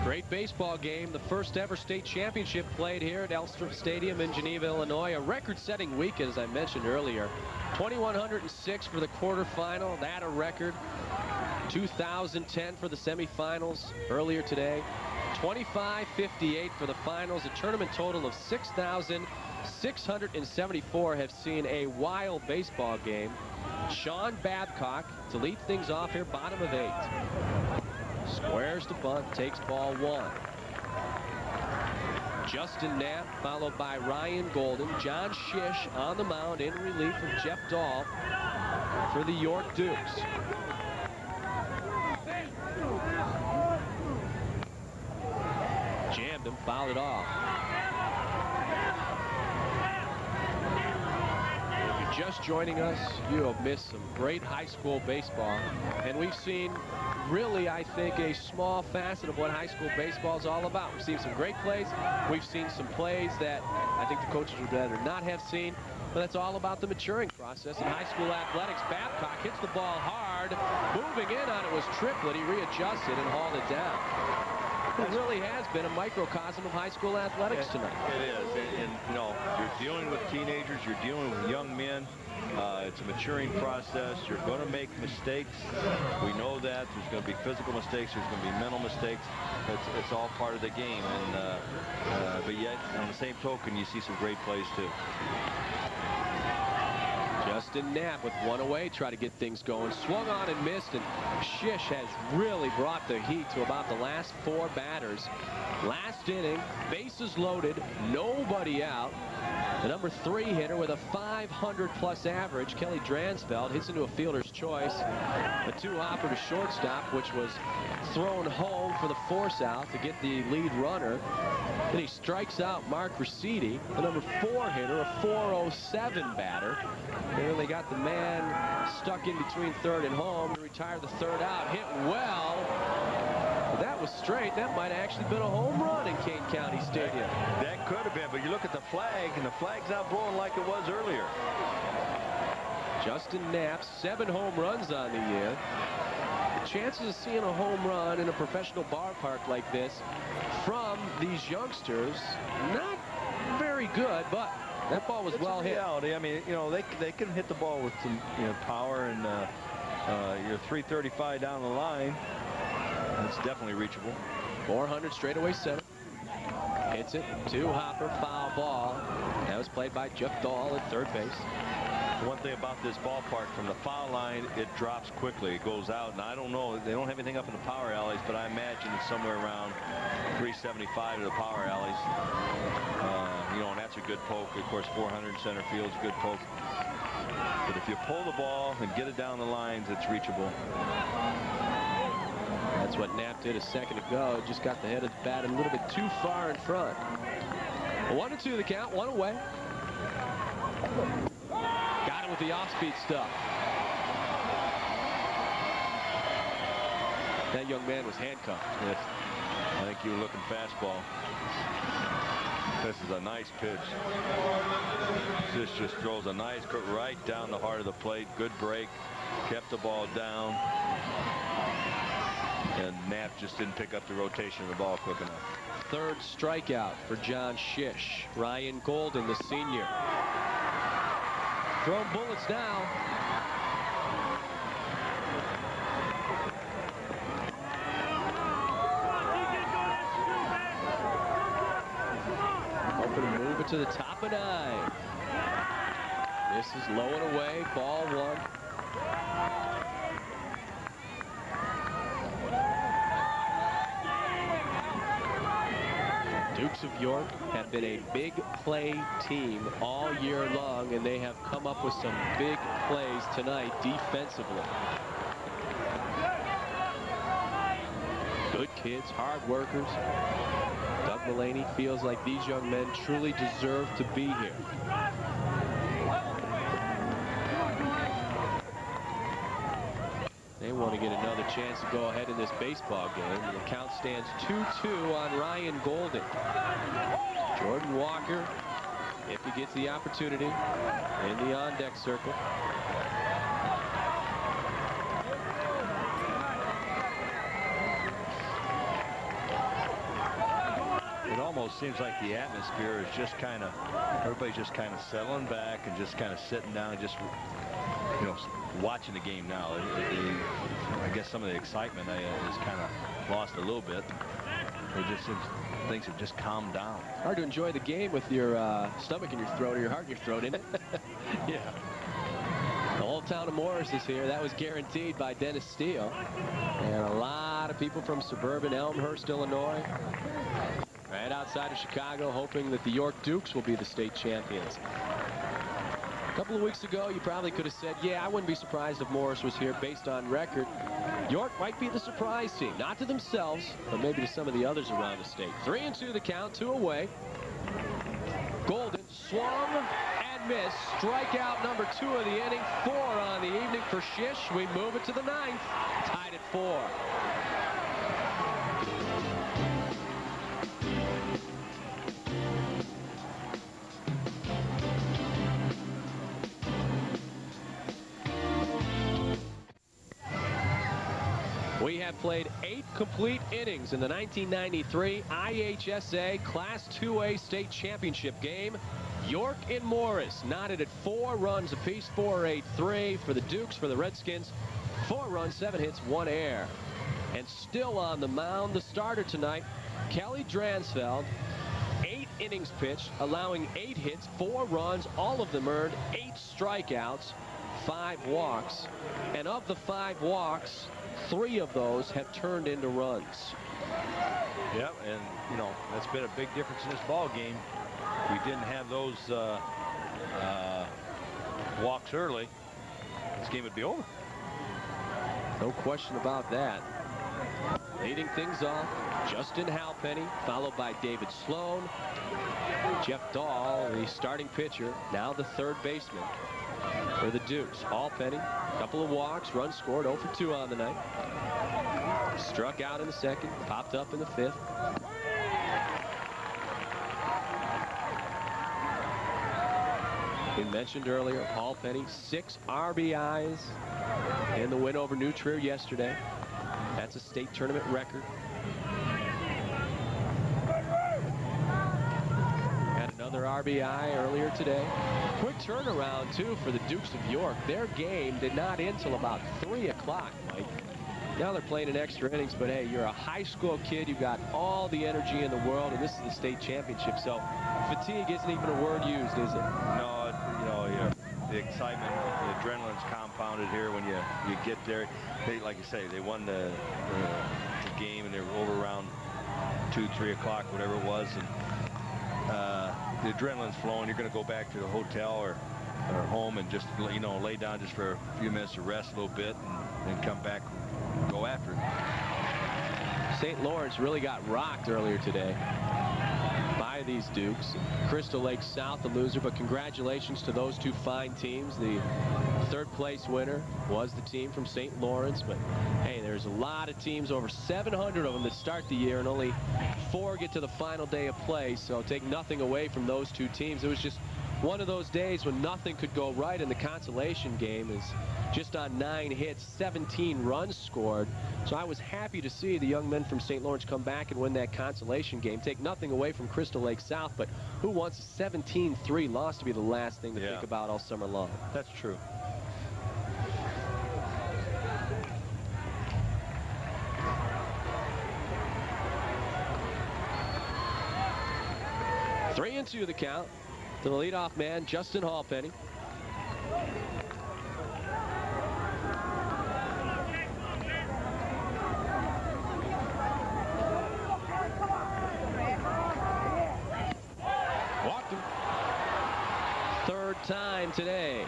Great baseball game. The first ever state championship played here at Elstrom Stadium in Geneva, Illinois. A record-setting week, as I mentioned earlier. 2,106 for the quarterfinal. That a record. 2,010 for the semifinals earlier today. 2,558 for the finals. A tournament total of 6,674 have seen a wild baseball game. Sean Babcock to lead things off here, bottom of 8. Squares the bunt, takes ball 1. Justin Knapp followed by Ryan Golden. John Shish on the mound in relief of Jeff Dahl for the York Dukes. Jammed him, fouled it off. If you're just joining us, you have missed some great high school baseball. And we've seen really, I think, a small facet of what high school baseball is all about. We've seen some great plays. We've seen some plays that I think the coaches would rather not have seen. But that's all about the maturing process in high school athletics. Babcock hits the ball hard. Moving in on it was Triplett. He readjusted and hauled it down. It really has been a microcosm of high school athletics tonight. It is. And you know, you're dealing with teenagers. You're dealing with young men. It's a maturing process. You're going to make mistakes. We know that. There's going to be physical mistakes. There's going to be mental mistakes. It's all part of the game. And but yet, on the same token, you see some great plays too. Justin Knapp with one away, try to get things going. Swung on and missed, and Shish has really brought the heat to about the last 4 batters. Last inning, bases loaded, nobody out. The number 3 hitter with a 500-plus average, Kelly Dransfeld, hits into a fielder's choice. A 2-hopper to shortstop, which was thrown home for the force out to get the lead runner. Then he strikes out Mark Ricidi, the number 4 hitter, a 407 batter. And then they got the man stuck in between third and home to retire the third out. Hit well. That was straight. That might have actually been a home run in Kane County Stadium. That could have been, but you look at the flag, and the flag's not blowing like it was earlier. Justin Knapp, 7 home runs on the year. The chances of seeing a home run in a professional ballpark like this from these youngsters, not very good, but that ball was well hit. Reality. I mean, you know, they can hit the ball with some, you know, power, and you're 335 down the line. It's definitely reachable. 400 straightaway center. Hits it. 2-hopper, foul ball. That was played by Jeff Dahl at third base. One thing about this ballpark, from the foul line, it drops quickly. It goes out, and I don't know. They don't have anything up in the power alleys, but I imagine it's somewhere around 375 to the power alleys. You know, and that's a good poke. Of course, 400 center field's a good poke. But if you pull the ball and get it down the lines, it's reachable. That's what Knapp did a second ago. Just got the head of the bat a little bit too far in front. 1-2 the count, 1 away. Got it with the off-speed stuff. That young man was handcuffed. Yes. I think you were looking fastball. This is a nice pitch. This just throws a nice cut right down the heart of the plate. Good break. Kept the ball down. And Knapp just didn't pick up the rotation of the ball quick enough. 3rd strikeout for John Shish. Ryan Golden, the senior. Throwing bullets now. Hoping to move it to the top of 9. This is low and away. Ball 1. Dukes of York have been a big play team all year long, and they have come up with some big plays tonight defensively. Good kids, hard workers. Doug Mullaney feels like these young men truly deserve to be here. They want to get another chance to go ahead in this baseball game. The count stands 2-2 on Ryan Golden. Jordan Walker, if he gets the opportunity, in the on-deck circle. it seems like the atmosphere is just kind of, everybody's just kind of settling back and just kind of sitting down and just, you know, watching the game now. I guess some of the excitement is kind of lost a little bit. It just seems things have just calmed down. Hard to enjoy the game with your stomach in your throat or your heart in your throat, isn't it? Yeah. The whole town of Morris is here. That was guaranteed by Dennis Steele. And a lot of people from suburban Elmhurst, Illinois, right outside of Chicago, hoping that the York Dukes will be the state champions. A couple of weeks ago, you probably could have said, yeah, I wouldn't be surprised if Morris was here based on record. York might be the surprise team, not to themselves, but maybe to some of the others around the state. 3-2 the count, 2 away. Golden swung and missed. Strikeout number 2 of the inning, 4 on the evening for Shish. We move it to the 9th, tied at 4. We have played 8 complete innings in the 1993 IHSA Class 2A State Championship game. York and Morris knotted at 4 runs apiece, 4-8-3 for the Dukes. For the Redskins, 4 runs, 7 hits, 1 error. And still on the mound, the starter tonight, Kelly Dransfeld. 8 innings pitched, allowing 8 hits, 4 runs, all of them earned, 8 strikeouts, 5 walks. And of the 5 walks, 3 of those have turned into runs. Yep, and you know, that's been a big difference in this ball game. If we didn't have those walks early, this game would be over. No question about that. Leading things off, Justin Halpenny, followed by David Sloan. Jeff Dahl, the starting pitcher, now the third baseman for the Dukes. Halpenny, couple of walks, runs scored, 0 for 2 on the night. Struck out in the second, popped up in the 5th. We mentioned earlier, Halpenny, 6 RBIs in the win over New Trier yesterday. That's a state tournament record. Had another RBI earlier today. Quick turnaround, too, for the Dukes of York. Their game did not end till about 3 o'clock, Mike. Now they're playing in extra innings, but hey, you're a high school kid. You've got all the energy in the world, and this is the state championship. So fatigue isn't even a word used, is it? No, you know, the excitement, the adrenaline's compounded here when you get there. They, like you say, they won the game, and they were over around 2, 3 o'clock, whatever it was, and the adrenaline's flowing. You're going to go back to the hotel or home and just, you know, lay down just for a few minutes to rest a little bit, and then come back and go after it. St. Lawrence really got rocked earlier today by these Dukes. Crystal Lake South, the loser, but congratulations to those 2 fine teams. The 3rd place winner was the team from St. Lawrence, but hey, there's a lot of teams, over 700 of them, that start the year, and only 4 get to the final day of play, so take nothing away from those 2 teams. It was just one of those days when nothing could go right in the consolation game. Is just on 9 hits, 17 runs scored. So I was happy to see the young men from St. Lawrence come back and win that consolation game. Take nothing away from Crystal Lake South, but who wants a 17-3 loss to be the last thing to think about all summer long? That's true. Three and 2 the count to the leadoff man, Justin Halpenny. Walked him. 3rd time today.